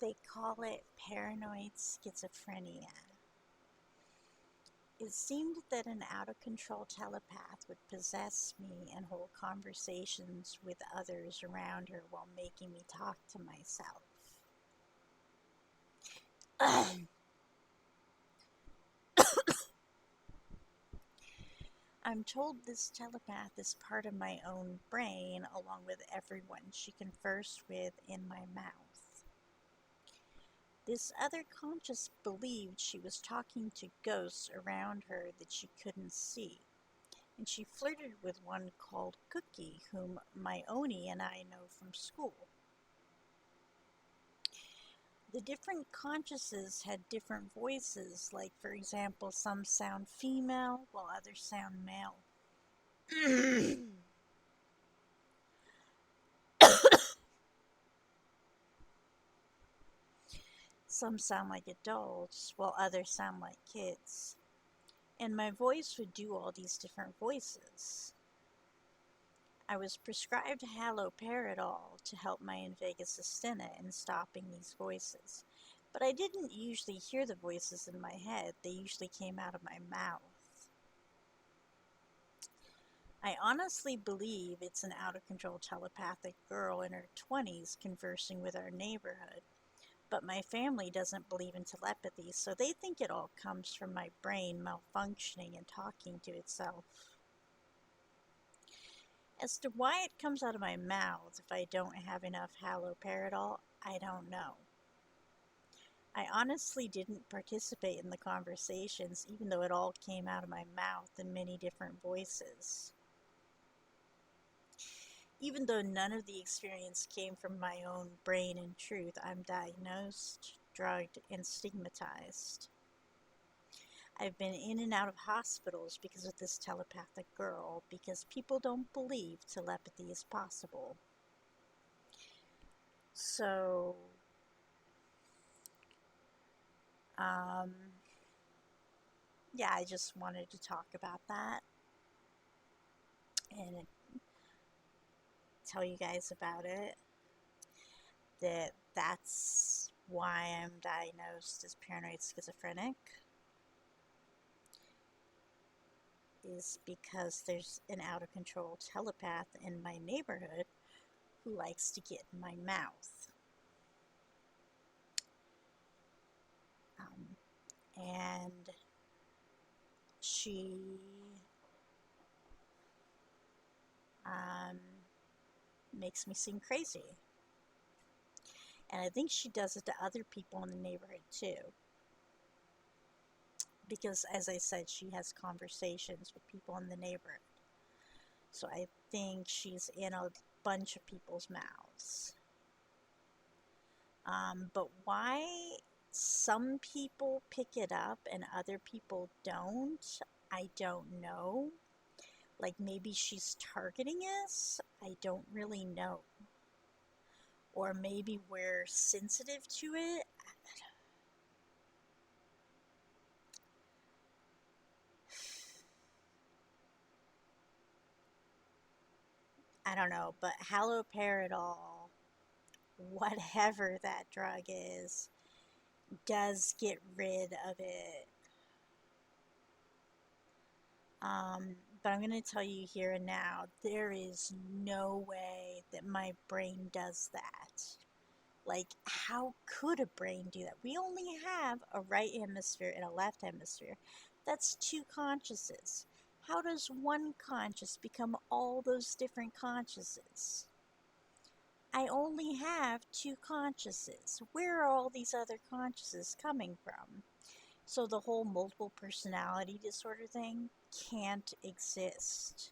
They call it paranoid schizophrenia. It seemed that an out of control telepath would possess me and hold conversations with others around her while making me talk to myself. I'm told this telepath is part of my own brain, along with everyone she conversed with in my mouth. This other conscious believed she was talking to ghosts around her that she couldn't see, and she flirted with one called Cookie, whom my Oni and I know from school. The different consciouses had different voices, like, for example, some sound female while others sound male. Some sound like adults while others sound like kids. And my voice would do all these different voices. I was prescribed haloperidol to help my Invega Sustenna in stopping these voices. But I didn't usually hear the voices in my head, they usually came out of my mouth. I honestly believe it's an out of control telepathic girl in her 20s conversing with our neighborhood. But my family doesn't believe in telepathy, so they think it all comes from my brain malfunctioning and talking to itself. As to why it comes out of my mouth if I don't have enough haloperidol, I don't know. I honestly didn't participate in the conversations, even though it all came out of my mouth in many different voices. Even though none of the experience came from my own brain and truth, I'm diagnosed, drugged, and stigmatized. I've been in and out of hospitals because of this telepathic girl, because people don't believe telepathy is possible. So, um, yeah, I just wanted to talk about that and tell you guys about it. That's why I'm diagnosed as paranoid schizophrenic, is because there's an out of control telepath in my neighborhood who likes to get in my mouth. And she um, makes me seem crazy. And I think she does it to other people in the neighborhood too. Because, as I said, she has conversations with people in the neighborhood. So I think she's in a bunch of people's mouths. But why some people pick it up and other people don't, I don't know. Like, maybe she's targeting us? I don't really know. Or maybe we're sensitive to it? I don't know. But haloperidol, whatever that drug is, does get rid of it. But I'm going to tell you here and now, there is no way that my brain does that. Like, how could a brain do that? We only have a right hemisphere and a left hemisphere. That's two consciouses. How does one conscious become all those different consciouses? I only have two consciouses. Where are all these other consciouses coming from? So the whole multiple personality disorder thing can't exist.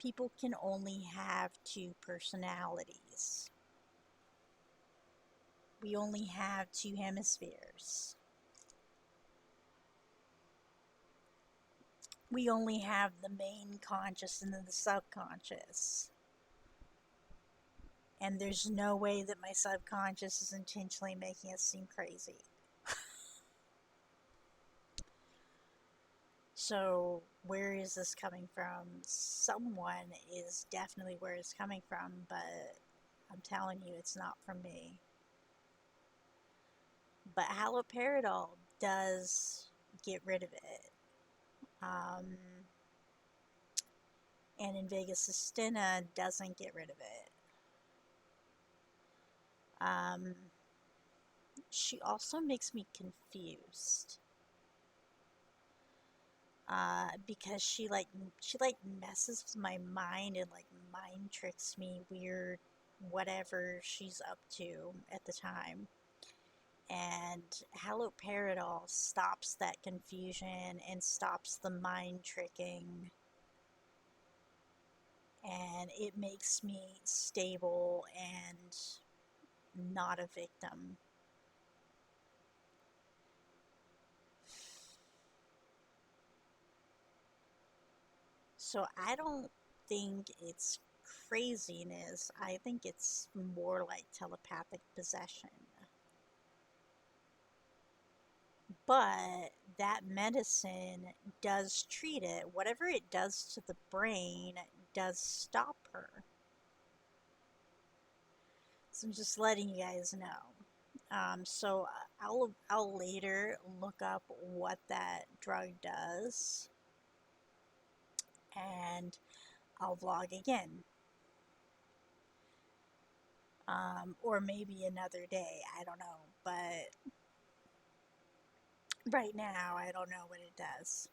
People can only have two personalities. We only have two hemispheres. We only have the main conscious and then the subconscious. And there's no way that my subconscious is intentionally making us seem crazy. So, where is this coming from? Someone is definitely where it's coming from, but I'm telling you, it's not from me. but haloperidol does get rid of it. Um, and Invega Sustenna doesn't get rid of it. Um, she also makes me confused. Because she messes with my mind and like mind tricks me weird whatever she's up to at the time. And haloperidol stops that confusion and stops the mind tricking, and it makes me stable and not a victim. So I don't think it's craziness. I think it's more like telepathic possession. But that medicine does treat it. Whatever it does to the brain does stop her. So I'm just letting you guys know. So I'll later look up what that drug does, and I'll vlog again. Or maybe another day. I don't know. But right now, I don't know what it does.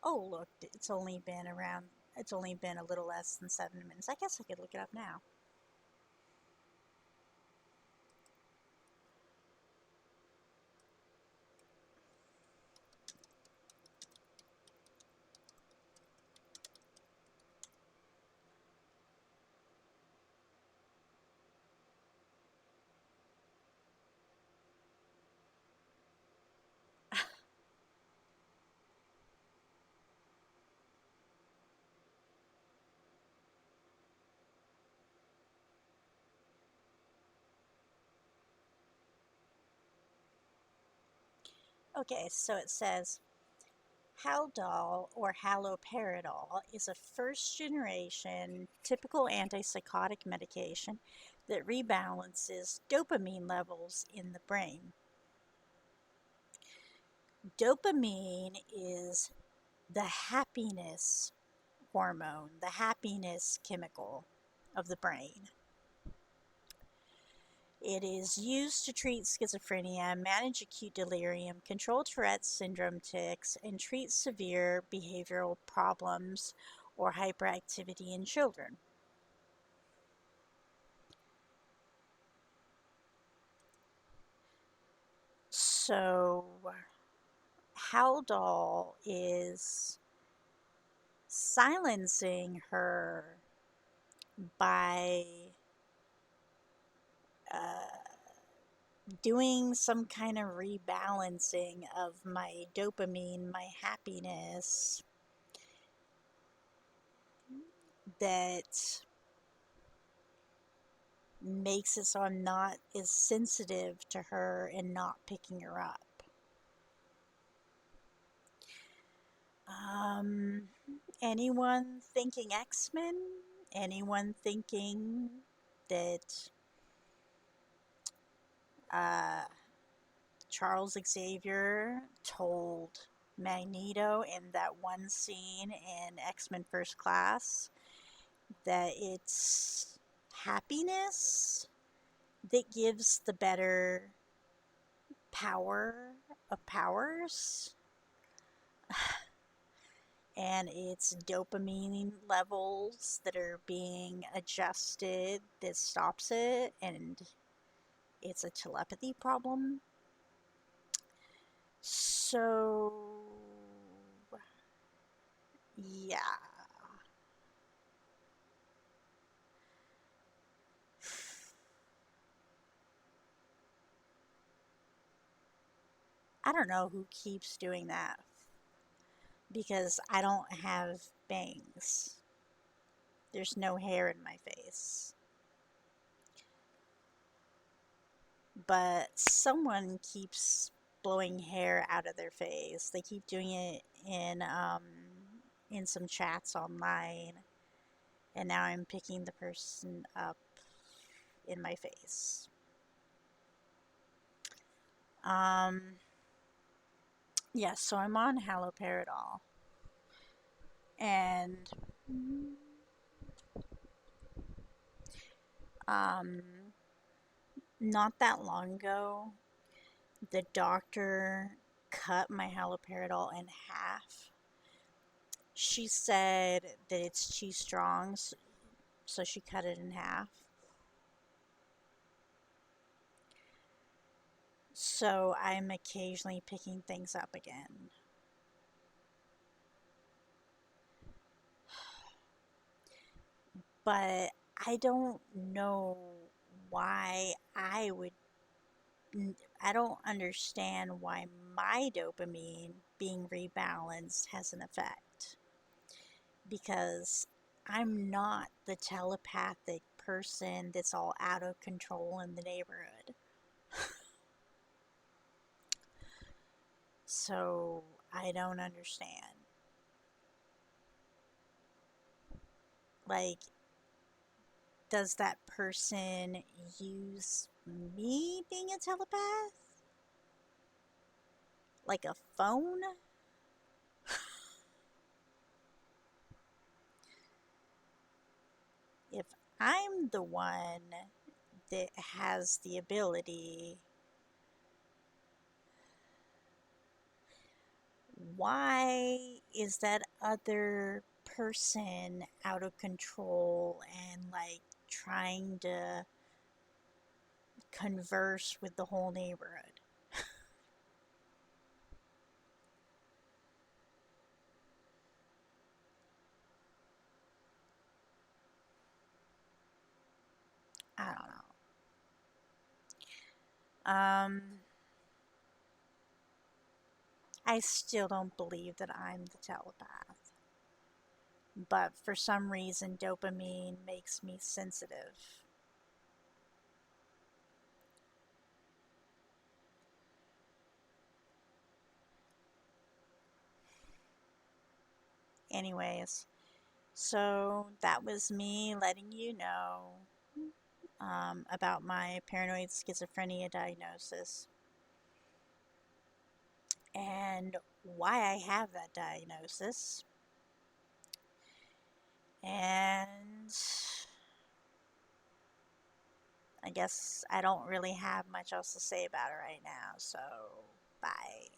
Oh, look, it's only been a little less than 7 minutes. I guess I could look it up now. Okay, so it says Haldol or haloperidol is a first generation typical antipsychotic medication that rebalances dopamine levels in the brain. Dopamine is the happiness hormone, the happiness chemical of the brain. It is used to treat schizophrenia, manage acute delirium, control Tourette's syndrome tics, and treat severe behavioral problems or hyperactivity in children. So, Haldol is silencing her by uh, doing some kind of rebalancing of my dopamine, my happiness, that makes it so I'm not as sensitive to her and not picking her up. Um, anyone thinking X-Men? Anyone thinking that uh, Charles Xavier told Magneto in that one scene in X-Men First Class that it's happiness that gives the better power of powers, and it's dopamine levels that are being adjusted that stops it, and it's a telepathy problem. So, yeah. I don't know who keeps doing that because I don't have bangs. There's no hair in my face. But someone keeps blowing hair out of their face. They keep doing it in some chats online, and now I'm picking the person up in my face. Um, yes, so I'm on haloperidol, and um, not that long ago, the doctor cut my haloperidol in half. She said that it's too strong, so she cut it in half. So I'm occasionally picking things up again. But I don't know why I don't understand why my dopamine being rebalanced has an effect. Because I'm not the telepathic person that's all out of control in the neighborhood. So I don't understand. Like, does that person use me being a telepath? Like a phone? If I'm the one that has the ability, why is that other person out of control and like trying to converse with the whole neighborhood? I don't know. I still don't believe that I'm the telepath, but for some reason, dopamine makes me sensitive. Anyways, so that was me letting you know about my paranoid schizophrenia diagnosis and why I have that diagnosis. And I guess I don't really have much else to say about it right now, so bye.